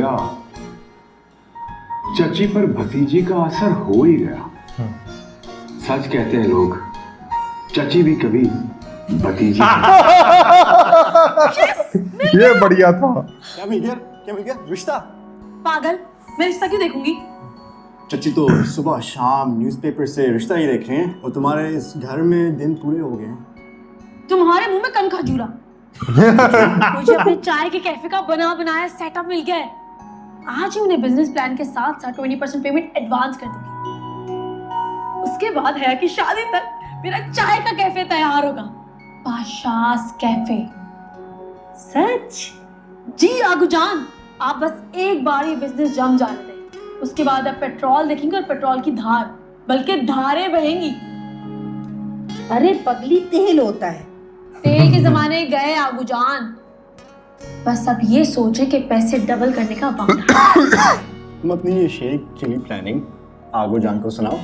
गया, चची पर भतीजी का असर हो ही गया। सच कहते हैं लोग, चची भी कभी भतीजी ये बढ़िया था। क्या मिल गया? क्या मिल गया? रिश्ता? पागल, मैं रिश्ता क्यों देखूंगी? चची तो सुबह शाम न्यूज़पेपर से रिश्ता ही देख रहे हैं और तुम्हारे इस घर में दिन पूरे हो गए हैं। तुम्हारे मुंह में कन खजूरा। मुझे अपने चाय के कैफे का बना बनाया सेटअप मिल गया है। आज ही उन्हें बिजनेस प्लान के साथ साथ 20% पेमेंट एडवांस कर दूंगी। उसके बाद है कि शादी तक मेरा चाय का कैफे तैयार होगा, पाशास कैफे। सच? जी आगू जान, आप बस एक बार ये बिजनेस जम जाने दें, उसके बाद आप पेट्रोल देखेंगे और पेट्रोल की धार, बल्कि धारें बहेंगी। अरे पगली, तेल होता है। तेल के जमाने गए आगू जान, बस अब ये सोचे कि पैसे डबल करने का वक्त है। तुम अपनी ये शेख चिली प्लानिंग आगो जान को सुनाओ,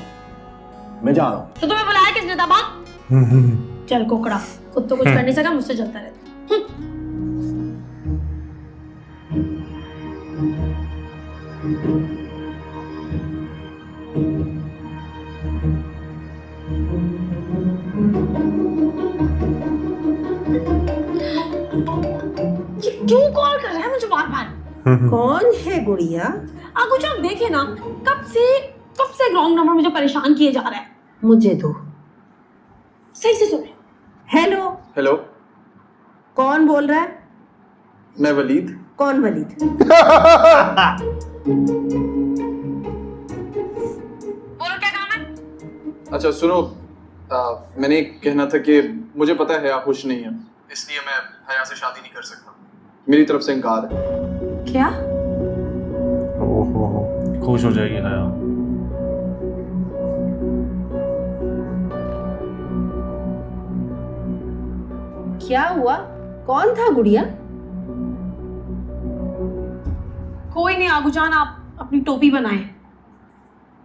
मैं जा रहा हूँ। तो तुम्हें बुलाया किसने था? बात चल कोकड़ा, खुद तो कुछ कर नहीं सका, मुझसे चलता रहता। ये क्यों कॉल कर रहा है मुझे बार बार? कौन है गुड़िया? आगू जान देखे ना, कब से रॉन्ग नंबर मुझे परेशान किए जा रहा है। मुझे दो। सही से सुन। हेलो, हेलो, कौन बोल रहा है? मैं वलीद। कौन वलीद? बोलो क्या काम है? अच्छा सुनो, मैंने कहना था कि मुझे पता है आप खुश नहीं हैं, इसलिए मैं हया से शादी नहीं कर सकता। मेरी तरफ से इनकार है। क्या? ओहो, खुश हो जाएगी हया। क्या हुआ? कौन था गुड़िया? कोई नहीं आगू जान, आप अपनी टोपी बनाएं।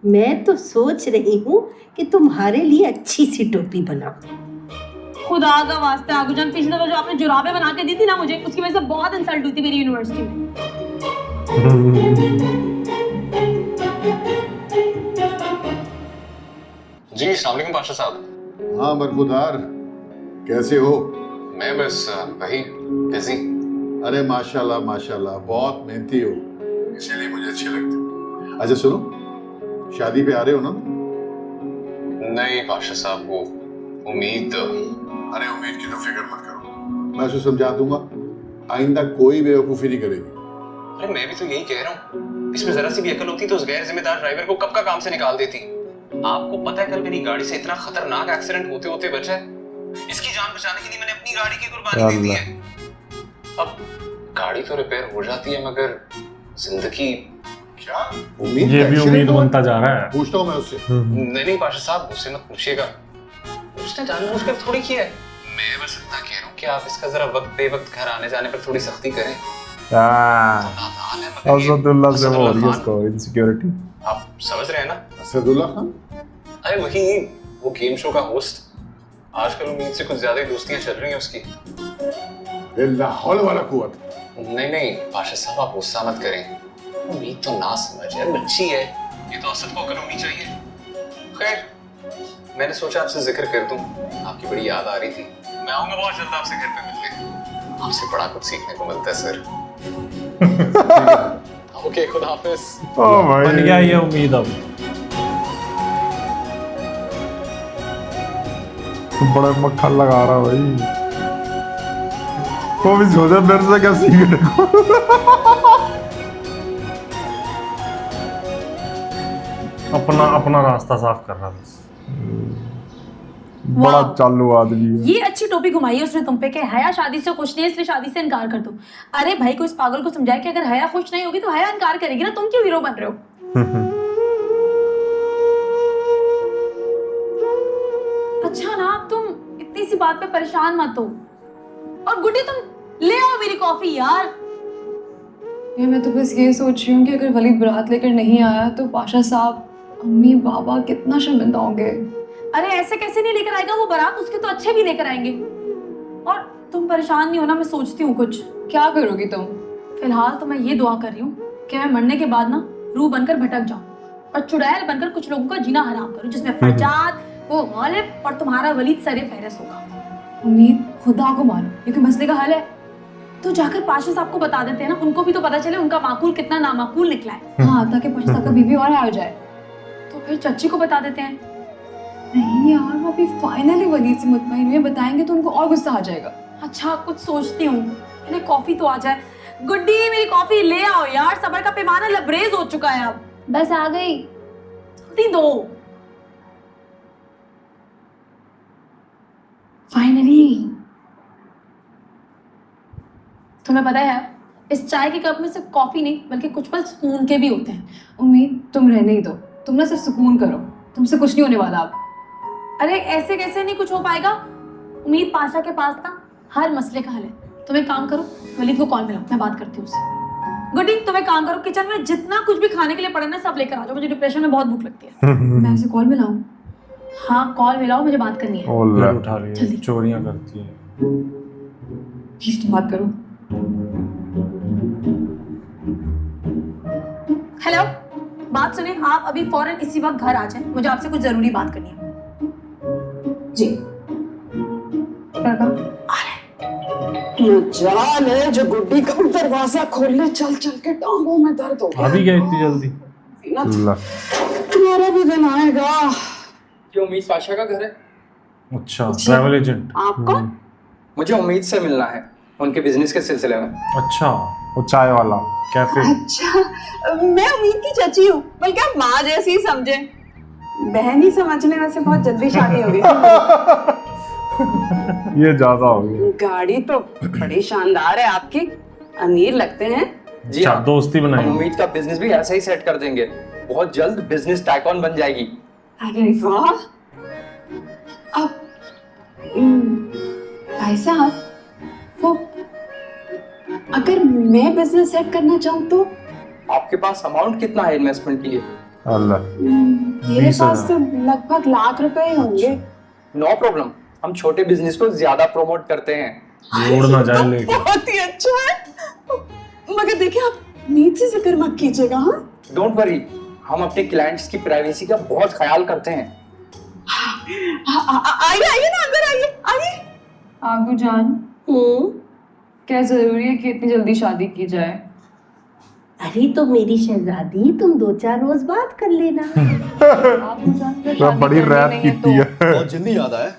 मैं तो सोच रही हूँ कि तुम्हारे लिए अच्छी सी टोपी बनाऊं। खुदा का वास्ते आगू जान, पिछली दफा जो आपने जुराबें बना के दी थी ना मुझे, उसकी वजह से बहुत इंसल्ट हुई थी मेरी यूनिवर्सिटी में। जी अस्सलाम वालेकुम पाशा साहब। हाँ बरखुदार, कैसे हो? मैं बस वही बिजी। अरे माशाल्लाह माशाल्लाह, बहुत मेहनती हो, इसीलिए मुझे अच्छे लगते हो। अच्छा सुनो, शादी पे आ रहे हो ना? नहीं पाशा साहब, वो उम्मीद। अरे उम्मीद की तो फिक्र मत करो, मैं उसे समझा दूंगा, आइंदा कोई बेवकूफ़ी नहीं करेगी। अरे मैं भी तो यही कह रहा हूँ, इसमें जरा सी भी अकल होती तो उस गैर जिम्मेदार ड्राइवर को कब का काम से निकाल देती। आपको पता है कल मेरी गाड़ी से इतना खतरनाक एक्सीडेंट होते होते बचा है। इसकी जान बचाने के लिए मैंने अपनी गाड़ी की कुर्बानी दे दी है। अब गाड़ी तो रिपेयर हो जाती है, मगर जिंदगी। क्या उम्मीद? ये भी उम्मीद बनता जा रहा है। पूछता हूँ मैं उससे। नहीं पाशा साहब, उससे मत पूछिएगा, उसने जानबूझकर थोड़ी किया है। मैं बस इतना कह रहा हूँ कि आप इसका जरा वक्त बेवक्त घर आने जाने पर थोड़ी सख्ती करें। असदुल्ला से वो हो रही है इसको इनसिक्योरिटी। आप समझ रहे हैं ना? असदुल्ला खान? अरे वही, वो गेम शो का होस्ट। आजकल उम्मीद से कुछ ज्यादा ही दोस्तियां चल रही हैं उसकी। हौल वाला कुवत। नहीं पाशा साहब, आप गुस्सा मत करें। उम्मीद तो ना समझ है, बच्ची है, ये तो असद को अकल होनी चाहिए। खैर, मैंने सोचा आपसे जिक्र कर दूं, आपकी बड़ी याद आ रही थी। मैं आऊंगा बहुत जल्द आपसे घर पे मिलने, आपसे बड़ा कुछ सीखने को मिलता है सर। ओके, खुदा हाफिज। बन गया ये उम्मीद अब। बड़ा मक्खन लगा रहा भाई, वो भी सोचा मेरे से क्या सीखने को। अपना रास्ता साफ कर रहा बस। बड़ा चालू आदमी है। ये अच्छी टोपी घुमाई है उसने तुम पे कि हया शादी से खुश नहीं है, इसलिए शादी से इनकार कर दो। अरे भाई को इस पागल को समझाए कि अगर हया खुश नहीं होगी तो हया इनकार करेगी ना, तुम क्यों हीरो बन रहे हो? अच्छा ना, तुम इतनी सी बात पे परेशान मत हो। और गुड्डी तुम ले आओ मेरी कॉफी यार। मैं तो बस ये सोच रही हूँ कि अगर वलीद बारात लेकर नहीं आया तो पाशा साहब, अम्मी, बाबा कितना शर्मिंदा होंगे। अरे ऐसे कैसे नहीं लेकर आएगा वो बारात, उसके तो अच्छे भी लेकर आएंगे। और तुम परेशान नहीं होना, मैं सोचती हूँ कुछ। क्या करोगी तुम? फिलहाल तो मैं ये दुआ कर रही हूँ कि मैं मरने के बाद ना रूह बनकर भटक जाऊं और चुड़ैल बनकर कुछ लोगों का जीना हराम करूं, जिसमें फरजाद, वो गालिब और तुम्हारा वलीद सरे फहरिस्त होगा। उम्मीद, खुदा को मानो, ये कोई मसले का हल है? तो जाकर पाशा साहब को बता देते हैं ना, उनको भी तो पता चले उनका माकूल कितना नामाकूल निकला है। हाँ, ताकि पाशा साहब का बीबी और आ जाए। तो फिर चच्ची को बता देते हैं। नहीं यार, वो अभी फाइनली वलीद से मुतमईन हुए, बताएंगे तो उनको और गुस्सा आ जाएगा। अच्छा कुछ सोचती हूँ, मैंने कॉफी तो आ जाए। गुड्डी मेरी कॉफी ले आओ यार, सबर का पैमाना लबरेज हो चुका है अब। बस आ गई। जल्दी दो। फाइनली। तुम्हें पता है इस चाय के कप में सिर्फ कॉफी नहीं बल्कि कुछ पल सुकून के भी होते हैं। उम्मीद, तुम रहने ही दो, तुम ना सिर्फ सुकून करो, तुमसे कुछ नहीं होने वाला अब। अरे ऐसे कैसे नहीं कुछ हो पाएगा। उम्मीद पाशा के पास ना हर मसले का हल है। तुम एक काम करो, वलीद को कॉल मिलाओ, मैं बात करती हूँ उससे। गुड्डी तुम एक काम करो, किचन में जितना कुछ भी खाने के लिए पड़े ना सब लेकर आ जाओ, मुझे डिप्रेशन में बहुत भूख लगती है। मैं उसे कॉल मिलाऊं? हाँ कॉल मिलाओ, मुझे बात करनी है। ओला उठा रही है, चोरियां करती है। प्लीज तुम बात करो। हेलो, बात सुनिए, आप अभी फौरन इसी वक्त घर आ जाएं, मुझे आपसे कुछ जरूरी बात करनी है। जी। मजाल है जो गुड्डी का दरवाजा खोलने चल चल के टांगों में दर्द हो गया। अभी क्या इतनी जल्दी? तुम्हारा भी दिन आएगा। ये उम्मीद पाशा का घर है? अच्छा, ट्रैवल एजेंट। आपको? मुझे उम्मीद से मिलना है उनके बिजनेस के सिलसिले में। अच्छा, वो चाय वाला कैफे। अच्छा, मैं उम्मीद की चाची हूँ, बल्कि आप माँ जैसी ही समझे। बहन ही समझने में से बहुत जल्दी शादी हो गई। ये ज्यादा हो गया। गाड़ी तो बड़ी शानदार है आपकी, अमीर लगते हैं। जी हाँ, दोस्ती बनाई। हम उम्मीद का बिजनेस भी ऐसा ही सेट कर देंगे, बहुत जल्द बिजनेस टाइकॉन बन जाएगी। अरे वाह। अब भाई साहब, वो अगर मैं बिजनेस सेट करना चाहूँ तो? आपके पास अमाउंट कितना है इन्वेस्टमेंट के लिए? अल्लाह, मेरे पास तो लगभग लाख रुपए ही होंगे। नो प्रॉब्लम, हम छोटे बिजनेस को ज्यादा प्रमोट करते हैं। उड़ ना जाए लेके। बहुत ही अच्छा है, मगर देखिए आप नींद से जिक्र मत कीजिएगा। हाँ, डोंट वरी, हम अपने क्लाइंट्स की प्राइवेसी का बहुत ख्याल करते हैं। आइए आइए ना, अंदर आइए आइए। आगू जान, क्या जरूरी है कि इतनी जल्दी शादी की जाए? अरे तो मेरी शहजादी, तुम 2-4 रोज बात कर लेना। आगू जान, बड़ी रैप की है। बहुत जल्दी याद आया,